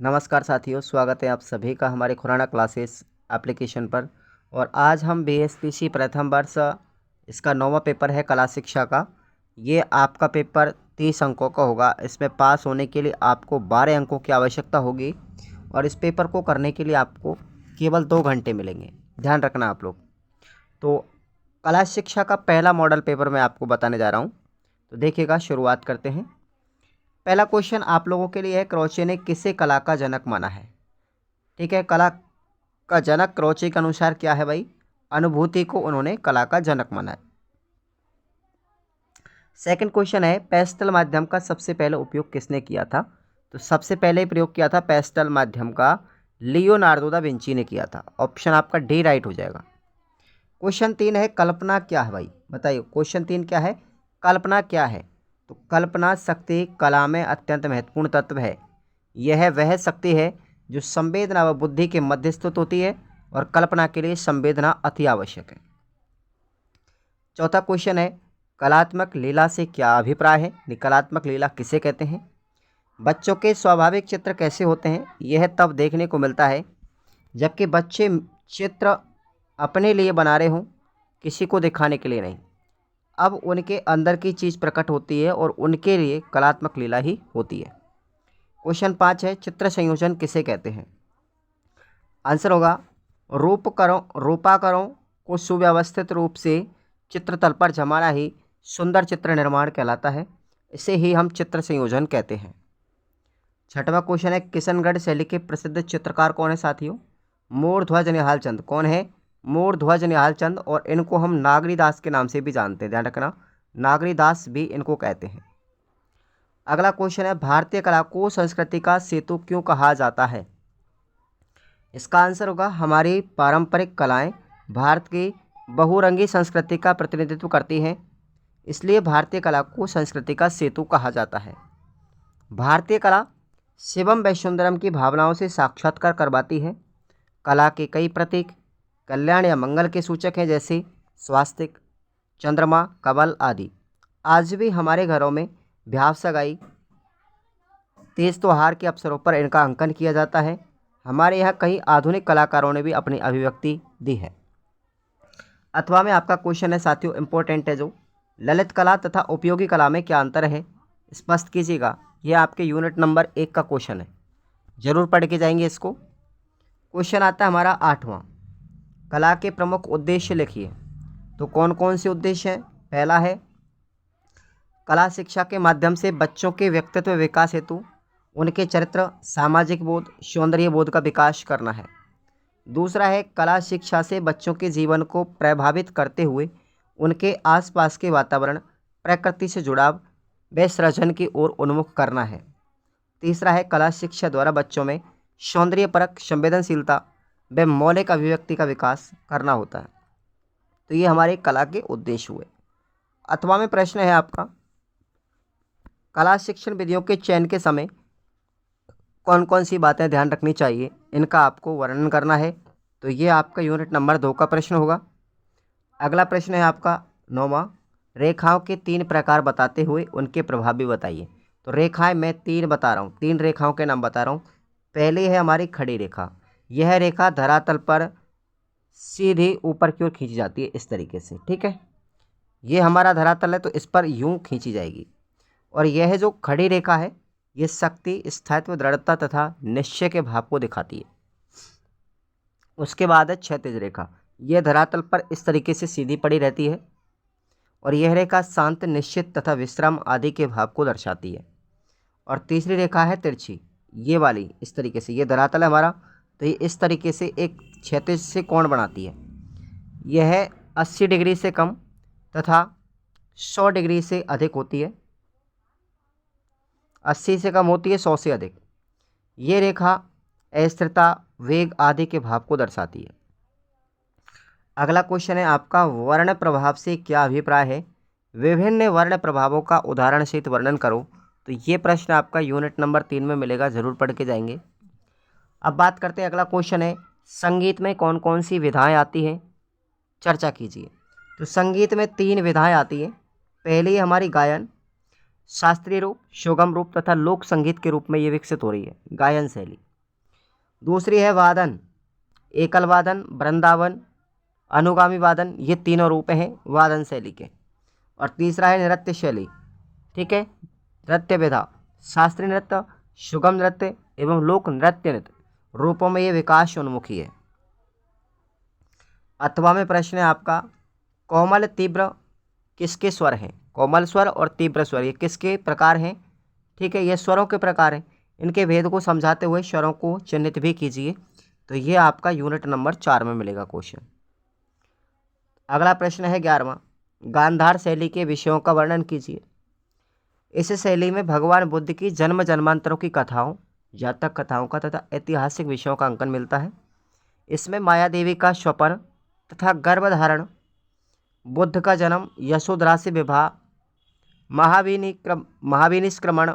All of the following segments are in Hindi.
नमस्कार साथियों, स्वागत है आप सभी का हमारे खुराना क्लासेस एप्लीकेशन पर। और आज हम बीएसपीसी प्रथम वर्ष इसका 9वां पेपर है कला शिक्षा का। ये आपका पेपर 30 अंकों का होगा। इसमें पास होने के लिए आपको 12 अंकों की आवश्यकता होगी और इस पेपर को करने के लिए आपको केवल 2 घंटे मिलेंगे। ध्यान रखना आप लोग। तो कला शिक्षा का पहला मॉडल पेपर मैं आपको बताने जा रहा हूँ। तो देखिएगा, शुरुआत करते हैं। पहला क्वेश्चन आप लोगों के लिए है, क्रोचे ने किसे कला का जनक माना है। ठीक है, कला का जनक क्रोचे के अनुसार क्या है भाई? अनुभूति को उन्होंने कला का जनक माना है। सेकंड क्वेश्चन है, पेस्टल माध्यम का सबसे पहले उपयोग किसने किया था? तो सबसे पहले प्रयोग किया था पेस्टल माध्यम का लियोनार्डो दा विंची ने किया था। ऑप्शन आपका डी राइट हो जाएगा। क्वेश्चन 3 है, कल्पना क्या है भाई? बताइए, क्वेश्चन 3 क्या है? कल्पना क्या है? तो कल्पना शक्ति कला में अत्यंत महत्वपूर्ण तत्व है। यह वह शक्ति है जो संवेदना व बुद्धि के मध्य स्थित होती है और कल्पना के लिए संवेदना अति आवश्यक है। चौथा क्वेश्चन है, कलात्मक लीला से क्या अभिप्राय है? कलात्मक लीला किसे कहते हैं? बच्चों के स्वाभाविक चित्र कैसे होते हैं? यह तब देखने को मिलता है जबकि बच्चे चित्र अपने लिए बना रहे हों, किसी को दिखाने के लिए नहीं। अब उनके अंदर की चीज़ प्रकट होती है और उनके लिए कलात्मक लीला ही होती है। क्वेश्चन 5 है, चित्र संयोजन किसे कहते हैं? आंसर होगा, रूपाकारों को सुव्यवस्थित रूप से चित्रतल पर जमाना ही सुंदर चित्र निर्माण कहलाता है। इसे ही हम चित्र संयोजन कहते हैं। छठवां क्वेश्चन है, किशनगढ़ शैली के प्रसिद्ध चित्रकार कौन है साथियों? मूर्ध्वज निहाल चंद। कौन है? मूर्ध्वज निहाल चंद। और इनको हम नागरी दास के नाम से भी जानते हैं, ध्यान रखना, नागरी दास भी इनको कहते हैं। अगला क्वेश्चन है, भारतीय कला को संस्कृति का सेतु क्यों कहा जाता है? इसका आंसर होगा, हमारी पारंपरिक कलाएं भारत की बहुरंगी संस्कृति का प्रतिनिधित्व करती हैं, इसलिए भारतीय कला को संस्कृति का सेतु कहा जाता है। भारतीय कला शिवम वैश्वंदरम की भावनाओं से साक्षात्कार करवाती है। कला के कई प्रतीक कल्याण या मंगल के सूचक हैं, जैसे स्वास्तिक, चंद्रमा, कमल आदि। आज भी हमारे घरों में ब्याह सगाई, तीज त्योहार के अवसरों पर इनका अंकन किया जाता है। हमारे यहाँ कई आधुनिक कलाकारों ने भी अपनी अभिव्यक्ति दी है। अथवा में आपका क्वेश्चन है साथियों, इंपॉर्टेंट है जो, ललित कला तथा उपयोगी कला में क्या अंतर है? स्पष्ट कीजिएगा। यह आपके यूनिट नंबर 1 का क्वेश्चन है, जरूर पढ़ के जाएंगे इसको। क्वेश्चन आता है हमारा 8वां, कला के प्रमुख उद्देश्य लिखिए। तो कौन कौन से उद्देश्य हैं? पहला है, कला शिक्षा के माध्यम से बच्चों के व्यक्तित्व विकास हेतु उनके चरित्र, सामाजिक बोध, सौंदर्य बोध का विकास करना है। दूसरा है, कला शिक्षा से बच्चों के जीवन को प्रभावित करते हुए उनके आसपास के वातावरण, प्रकृति से जुड़ाव व सृजन की ओर उन्मुख करना है। तीसरा है, कला शिक्षा द्वारा बच्चों में सौंदर्यपरक संवेदनशीलता व मौलिक अभिव्यक्ति का विकास करना होता है। तो ये हमारे कला के उद्देश्य हुए। अथवा में प्रश्न है आपका, कला शिक्षण विधियों के चयन के समय कौन कौन सी बातें ध्यान रखनी चाहिए, इनका आपको वर्णन करना है। तो ये आपका यूनिट नंबर 2 का प्रश्न होगा। अगला प्रश्न है आपका 9वां, रेखाओं के 3 प्रकार बताते हुए उनके प्रभाव भी बताइए। तो रेखाएं मैं 3 बता रहा हूँ, 3 रेखाओं के नाम बता रहा हूँ। पहली है हमारी खड़ी रेखा। यह रेखा धरातल पर सीधी ऊपर की ओर खींची जाती है, इस तरीके से। ठीक है, ये हमारा धरातल है तो इस पर यूं खींची जाएगी। और यह जो खड़ी रेखा है, ये शक्ति, स्थायित्व, दृढ़ता तथा निश्चय के भाव को दिखाती है। उसके बाद है क्षैतिज रेखा। यह धरातल पर इस तरीके से सीधी पड़ी रहती है और यह रेखा शांत, निश्चित तथा विश्राम आदि के भाव को दर्शाती है। और तीसरी रेखा है तिरछी, ये वाली, इस तरीके से। ये धरातल है हमारा, तो ये इस तरीके से एक क्षैतिज से कोण बनाती है। यह 80 डिग्री से कम तथा 100 डिग्री से अधिक होती है। 80 से कम होती है, 100 से अधिक। ये रेखा अस्थिरता, वेग आदि के भाव को दर्शाती है। अगला क्वेश्चन है आपका, वर्ण प्रभाव से क्या अभिप्राय है? विभिन्न वर्ण प्रभावों का उदाहरण सहित वर्णन करो। तो ये प्रश्न आपका यूनिट नंबर 3 में मिलेगा, जरूर पढ़ के जाएंगे। अब बात करते हैं, अगला क्वेश्चन है, संगीत में कौन कौन सी विधाएं आती हैं, चर्चा कीजिए। तो संगीत में 3 विधाएं आती हैं। पहली है हमारी गायन, शास्त्रीय रूप, सुगम रूप तथा लोक संगीत के रूप में ये विकसित हो रही है, गायन शैली। दूसरी है वादन, एकल वादन, वृंदावन, अनुगामी वादन, ये तीनों रूप हैं वादन शैली के। और तीसरा है नृत्य शैली, ठीक है, नृत्य विधा, शास्त्रीय नृत्य, सुगम नृत्य एवं लोक नृत्य नृत्य रूपों में ये विकास उन्मुखी है। अथवा में प्रश्न है आपका, कोमल तीव्र किसके स्वर हैं? कोमल स्वर और तीव्र स्वर ये किसके प्रकार हैं? ठीक है, ये स्वरों के प्रकार हैं। इनके भेद को समझाते हुए स्वरों को चिन्हित भी कीजिए। तो ये आपका यूनिट नंबर 4 में मिलेगा क्वेश्चन। अगला प्रश्न है 11वां, गांधार शैली के विषयों का वर्णन कीजिए। इस शैली में भगवान बुद्ध की जन्म जन्मांतरों की कथाओं, जातक कथाओं का तथा ऐतिहासिक विषयों का अंकन मिलता है। इसमें माया देवी का स्वपन तथा गर्भधारण, बुद्ध का जन्म, यशोधरा से विवाह, महाविनिष्क्रमण,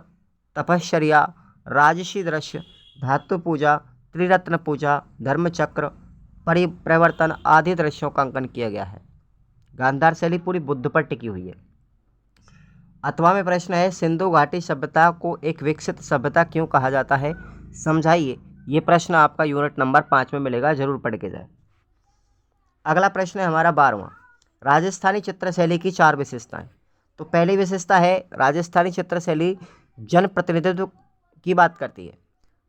तपश्चर्या, राजसी दृश्य, धातु पूजा, त्रिरत्न पूजा, धर्मचक्र, परिप्रवर्तन आदि दृश्यों का अंकन किया गया है। गांधार शैली पूरी बुद्ध पर टिकी हुई है। अथवा में प्रश्न है, सिंधु घाटी सभ्यता को एक विकसित सभ्यता क्यों कहा जाता है? समझाइए। ये प्रश्न आपका यूनिट नंबर 5 में मिलेगा, जरूर पढ़ के जाए। अगला प्रश्न है हमारा 12वां, राजस्थानी चित्रशैली की 4 विशेषताएं। तो पहली विशेषता है, राजस्थानी चित्रशैली जनप्रतिनिधित्व की बात करती है।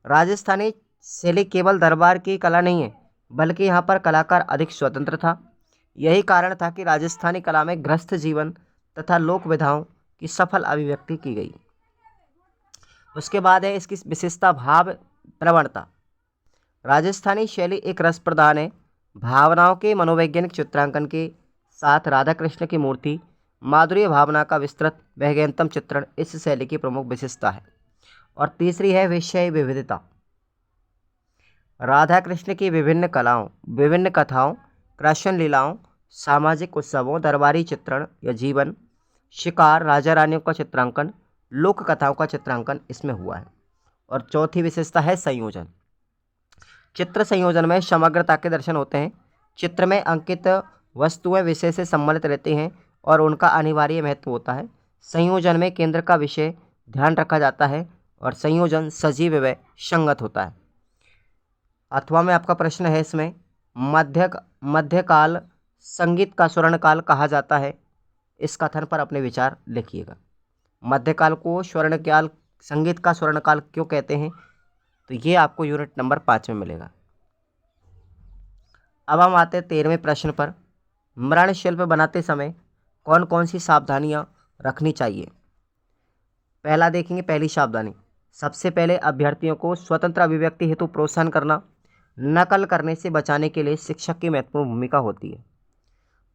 राजस्थानी शैली केवल दरबार की कला नहीं है, बल्कि यहाँ पर कलाकार अधिक स्वतंत्र था। यही कारण था कि राजस्थानी कला में गृहस्थ जीवन तथा लोक विधाओं की सफल अभिव्यक्ति की गई। उसके बाद है इसकी विशेषता, भाव प्रवणता। राजस्थानी शैली एक रस प्रधान है। भावनाओं के मनोवैज्ञानिक चित्रांकन के साथ राधा कृष्ण की मूर्ति, माधुर्य भावना का विस्तृत व गहनतम चित्रण इस शैली की प्रमुख विशेषता है। और तीसरी है विषय विविधता। राधा कृष्ण की विभिन्न कलाओं, विभिन्न कथाओं, कृष्ण लीलाओं, सामाजिक उत्सवों, दरबारी चित्रण या जीवन, शिकार, राजा रानियों का चित्रांकन, लोक कथाओं का चित्रांकन इसमें हुआ है। और चौथी विशेषता है संयोजन। चित्र संयोजन में समग्रता के दर्शन होते हैं। चित्र में अंकित वस्तुएं विषय से संबंधित रहती हैं और उनका अनिवार्य महत्व होता है। संयोजन में केंद्र का विषय ध्यान रखा जाता है और संयोजन सजीव व संगत होता है। अथवा में आपका प्रश्न है इसमें, मध्यकाल संगीत का स्वर्णकाल कहा जाता है। इस कथन पर अपने विचार लिखिएगा। मध्यकाल को स्वर्णकाल, संगीत का स्वर्णकाल क्यों कहते हैं? तो ये आपको यूनिट नंबर 5 में मिलेगा। अब हम आते हैं 13वें प्रश्न पर, मृण शिल्प बनाते समय कौन कौन सी सावधानियां रखनी चाहिए? पहला देखेंगे, पहली सावधानी, सबसे पहले अभ्यर्थियों को स्वतंत्र अभिव्यक्ति हेतु प्रोत्साहन करना। नकल करने से बचाने के लिए शिक्षक की महत्वपूर्ण भूमिका होती है।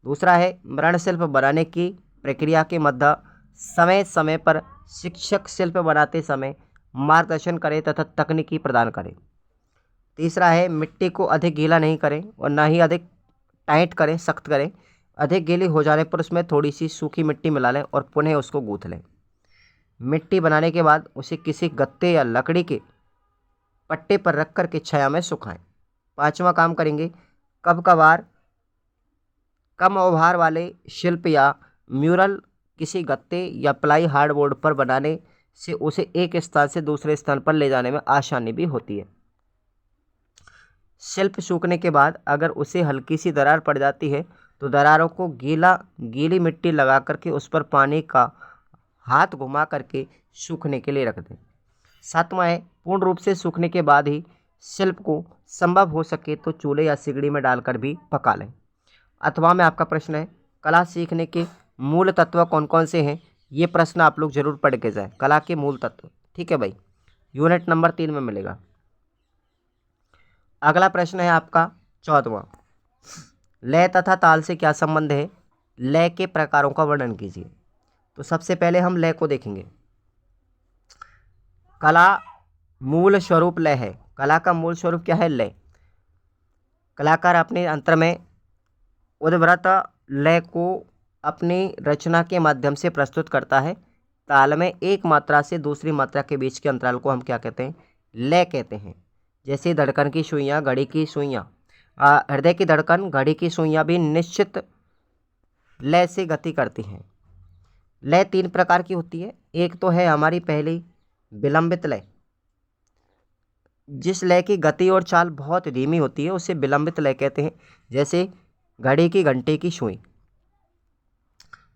दूसरा है, मृणशिल्प बनाने की प्रक्रिया के मध्य समय समय पर शिक्षक शिल्प बनाते समय मार्गदर्शन करें तथा तकनीकी प्रदान करें। तीसरा है, मिट्टी को अधिक गीला नहीं करें और ना ही अधिक टाइट करें, सख्त करें। अधिक गीली हो जाने पर उसमें थोड़ी सी सूखी मिट्टी मिला लें और पुनः उसको गूंथ लें। मिट्टी बनाने के बाद उसे किसी गत्ते या लकड़ी के पट्टे पर रख कर के छाया में सुखाएं। पांचवा काम करेंगे, कभार कम ओभार वाले शिल्प या म्यूरल किसी गत्ते या प्लाई हार्डबोर्ड पर बनाने से उसे एक स्थान से दूसरे स्थान पर ले जाने में आसानी भी होती है। शिल्प सूखने के बाद अगर उसे हल्की सी दरार पड़ जाती है तो दरारों को गीली मिट्टी लगा करके उस पर पानी का हाथ घुमा करके सूखने के लिए रख दें। सातवां है, पूर्ण रूप से सूखने के बाद ही शिल्प को संभव हो सके तो चूल्हे या सिगड़ी में डालकर भी पका लें। अथवा में आपका प्रश्न है, कला सीखने के मूल तत्व कौन कौन से हैं? ये प्रश्न आप लोग जरूर पढ़ के जाएं, कला के मूल तत्व। ठीक है भाई, यूनिट नंबर 3 में मिलेगा। अगला प्रश्न है आपका 14वां, लय तथा ताल से क्या संबंध है? लय के प्रकारों का वर्णन कीजिए। तो सबसे पहले हम लय को देखेंगे। कला मूल स्वरूप लय है। कला का मूल स्वरूप क्या है? लय। कलाकार अपने अंतर में उद्भृत लय को अपनी रचना के माध्यम से प्रस्तुत करता है। ताल में एक मात्रा से दूसरी मात्रा के बीच के अंतराल को हम क्या कहते हैं? लय कहते हैं। जैसे धड़कन की सुइयाँ, घड़ी की सुइयाँ, हृदय की धड़कन, घड़ी की सुइयाँ भी निश्चित लय से गति करती हैं। लय 3 प्रकार की होती है। एक तो है हमारी पहली विलंबित लय। जिस लय की गति और चाल बहुत धीमी होती है उसे विलंबित लय कहते हैं, जैसे घड़ी की घंटे की सुई।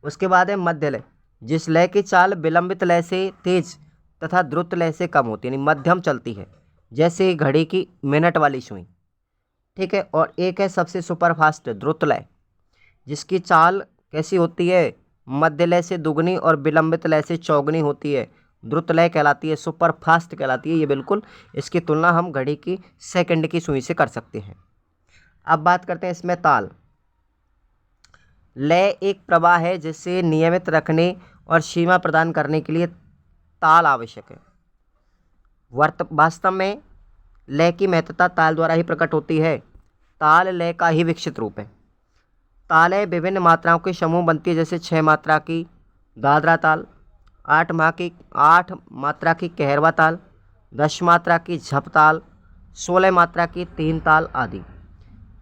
उसके बाद है मध्य लय, जिस लय की चाल विलंबित लय से तेज तथा द्रुत लय से कम होती है, यानी मध्यम चलती है, जैसे घड़ी की मिनट वाली सुई। ठीक है। और एक है सबसे सुपरफास्ट द्रुत लय, जिसकी चाल कैसी होती है, मध्य लय से दुगनी और विलंबित लय से चौगुनी होती है, द्रुत लय कहलाती है, सुपर फास्ट कहलाती है। ये बिल्कुल इसकी तुलना हम घड़ी की सेकंड की सुई से कर सकते हैं। अब बात करते हैं इसमें ताल। लय एक प्रवाह है जिसे नियमित रखने और सीमा प्रदान करने के लिए ताल आवश्यक है। वास्तव में लय की महत्ता ताल द्वारा ही प्रकट होती है। ताल लय का ही विकसित रूप है। तालें विभिन्न मात्राओं के समूह बनती है, जैसे 6 मात्रा की दादरा ताल, 8 मात्रा की कहरवा ताल, 10 मात्रा की झप ताल, 16 मात्रा की 3 ताल आदि,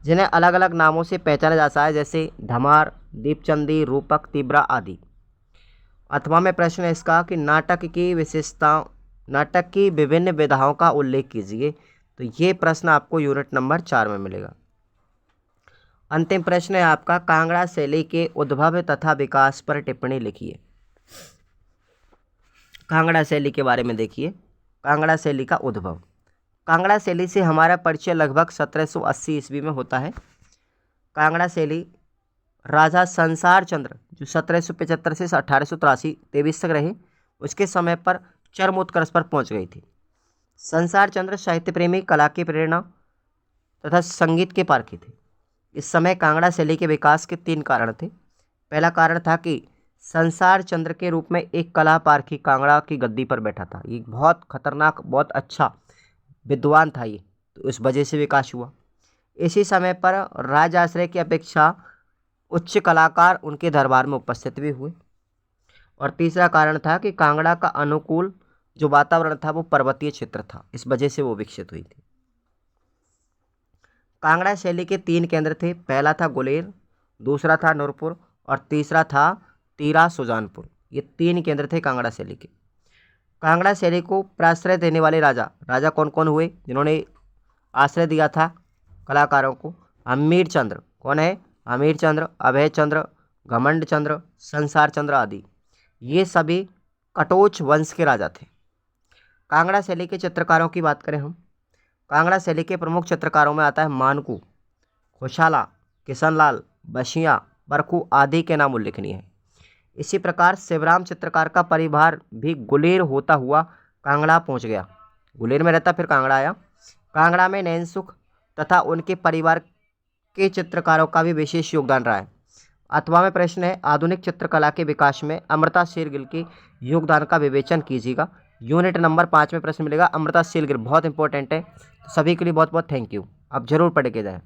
जिन्हें अलग अलग नामों से पहचाना जाता है, जैसे धमार, दीपचंदी, रूपक, तीव्रा आदि। अथवा में प्रश्न है इसका कि नाटक की विभिन्न विधाओं का उल्लेख कीजिए। तो ये प्रश्न आपको यूनिट नंबर 4 में मिलेगा। अंतिम प्रश्न है आपका, कांगड़ा शैली के उद्भव तथा विकास पर टिप्पणी लिखिए। कांगड़ा शैली के बारे में देखिए। कांगड़ा शैली का उद्भव। कांगड़ा शैली से हमारा परिचय लगभग 1780 ईस्वी में होता है। कांगड़ा शैली राजा संसार चंद्र, जो 1775 से 1883 23 तक रहे, उसके समय पर चरमोत्कर्ष पर पहुंच गई थी। संसार चंद्र साहित्य प्रेमी, कला की प्रेरणा तथा संगीत के पारखी थे। इस समय कांगड़ा शैली के विकास के 3 कारण थे। पहला कारण था कि संसार चंद्र के रूप में एक कला पारखी कांगड़ा की गद्दी पर बैठा था। ये बहुत खतरनाक, बहुत अच्छा विद्वान था ये, तो इस वजह से विकास हुआ। इसी समय पर राजाश्रय की अपेक्षा उच्च कलाकार उनके दरबार में उपस्थित भी हुए। और तीसरा कारण था कि कांगड़ा का अनुकूल जो वातावरण था वो पर्वतीय क्षेत्र था, इस वजह से वो विकसित हुई थी। कांगड़ा शैली के 3 केंद्र थे। पहला था गुलेर, दूसरा था नूरपुर और तीसरा था तीरा सुजानपुर। ये 3 केंद्र थे कांगड़ा शैली के। कांगड़ा शैली को प्राश्रय देने वाले राजा कौन कौन हुए, जिन्होंने आश्रय दिया था कलाकारों को? हमीर चंद्र। कौन है? हमीर चंद्र, अभय चंद्र, घमंड चंद्र, संसार चंद्र आदि। ये सभी कटोच वंश के राजा थे। कांगड़ा शैली के चित्रकारों की बात करें हम, कांगड़ा शैली के प्रमुख चित्रकारों में आता है मानकू, खुशाला, किशनलाल, बशिया, बरखू आदि के नाम उल्लेखनीय है। इसी प्रकार शिवराम चित्रकार का परिवार भी गुलेर होता हुआ कांगड़ा पहुंच गया। गुलेर में रहता, फिर कांगड़ा आया। कांगड़ा में नैनसुख तथा उनके परिवार के चित्रकारों का भी विशेष योगदान रहा है। अथवा में प्रश्न है, आधुनिक चित्रकला के विकास में अमृता शेरगिल के योगदान का विवेचन कीजिएगा। यूनिट नंबर 5 में प्रश्न मिलेगा। अमृता शेरगिल बहुत इंपॉर्टेंट है। तो सभी के लिए बहुत बहुत थैंक यू। आप जरूर पढ़ के जाएं।